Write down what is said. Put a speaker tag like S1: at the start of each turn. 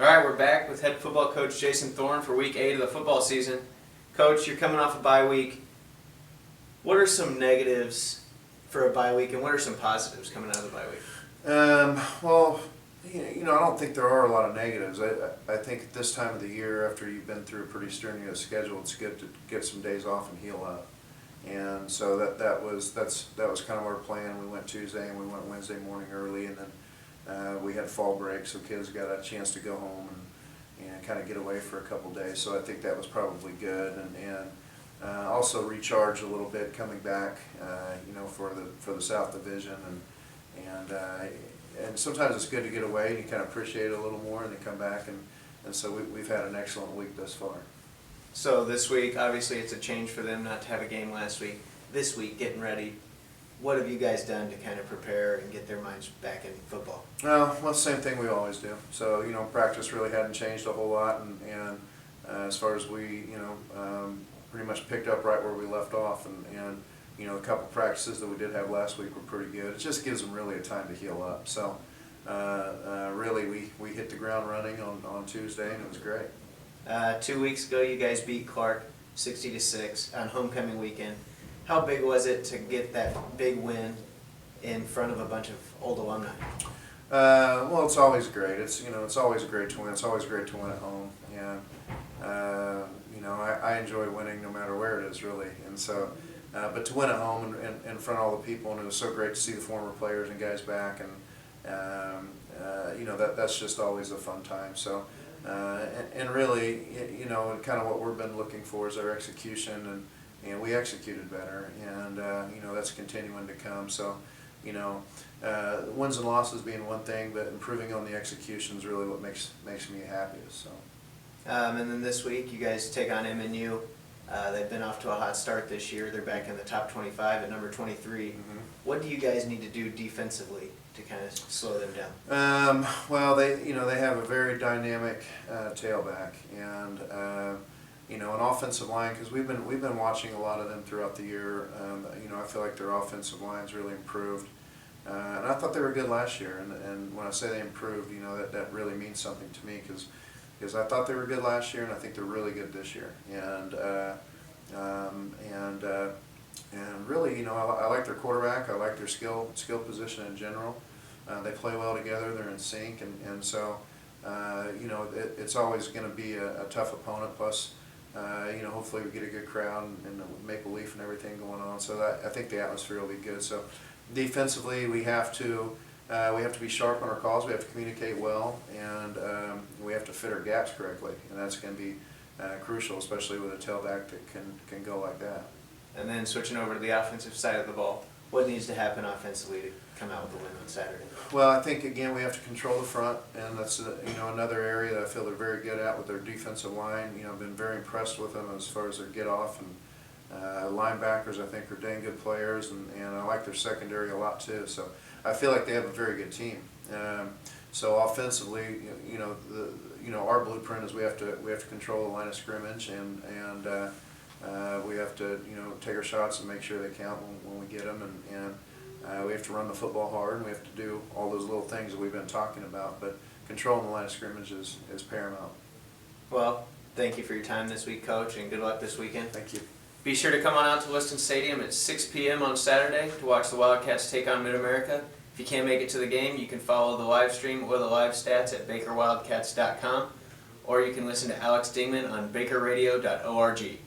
S1: All right, we're back with head football coach Jason Thoren for Week 8 of the football season. Coach, you're coming off a bye week. What are some negatives for a bye week, and what are some positives coming out of the bye week?
S2: Well, I don't think there are a lot of negatives. I think at this time of the year, after you've been through a pretty strenuous schedule, it's good to get some days off and heal up. And so that was kind of our plan. We went Tuesday and we went Wednesday morning early, and then we had fall break, so kids got a chance to go home and kind of get away for a couple days. So I think that was probably good, and also recharge a little bit coming back, for the South Division, and sometimes it's good to get away and you kind of appreciate it a little more, and then come back, and so we've had an excellent week thus far.
S1: So this week, obviously it's a change for them not to have a game last week. This week, getting ready, what have you guys done to kind of prepare and get their minds back in football?
S2: Well, the same thing we always do. So, practice really hadn't changed a whole lot, and as far as we, pretty much picked up right where we left off, and a couple practices that we did have last week were pretty good. It just gives them really a time to heal up. So, really, we hit the ground running on Tuesday, and it was great.
S1: 2 weeks ago, you guys beat Clark 60-6 on homecoming weekend. How big was it to get that big win in front of a bunch of old alumni?
S2: Well, it's always great. It's always great to win. It's always great to win at home, and I enjoy winning no matter where it is, really. And so, but to win at home and in front of all the people, and it was so great to see the former players and guys back, and that's just always a fun time. So. And really, kind of what we've been looking for is our execution, and we executed better, and that's continuing to come. So, wins and losses being one thing, but improving on the execution is really what makes me happiest. So.
S1: And then this week, you guys take on MNU. They've been off to a hot start this year. They're back in the top 25 at number 23. Mm-hmm. What do you guys need to do defensively to kind of slow them down?
S2: Well, they have a very dynamic tailback, and an offensive line, because we've been watching a lot of them throughout the year. I feel like their offensive line's really improved, and I thought they were good last year. And when I say they improved, that really means something to me, because I thought they were good last year, and I think they're really good this year. And really, I like their quarterback. I like their skill position in general. They play well together. They're in sync, and so it's always going to be a tough opponent. Plus, hopefully we get a good crowd and Maple Leaf and everything going on. So I think the atmosphere will be good. So defensively, we have to be sharp on our calls. We have to communicate well, and we have to fit our gaps correctly, and that's going to be crucial, especially with a tailback that can go like that.
S1: And then switching over to the offensive side of the ball, what needs to happen offensively to come out with a win on Saturday?
S2: Well, I think, again, we have to control the front, and that's another area that I feel they're very good at with their defensive line. I've been very impressed with them as far as their get off, and linebackers I think are dang good players, and I like their secondary a lot too. So I feel like they have a very good team. So offensively, our blueprint is we have to control the line of scrimmage, and we have to take our shots and make sure they count when we get them, and we have to run the football hard, and we have to do all those little things that we've been talking about. But controlling the line of scrimmage is paramount.
S1: Well, thank you for your time this week, Coach, and good luck this weekend.
S2: Thank you.
S1: Be sure to come on out to Liston Stadium at 6 p.m. on Saturday to watch the Wildcats take on MidAmerica. If you can't make it to the game, you can follow the live stream or the live stats at bakerwildcats.com, or you can listen to Alex Dingman on bakerradio.org.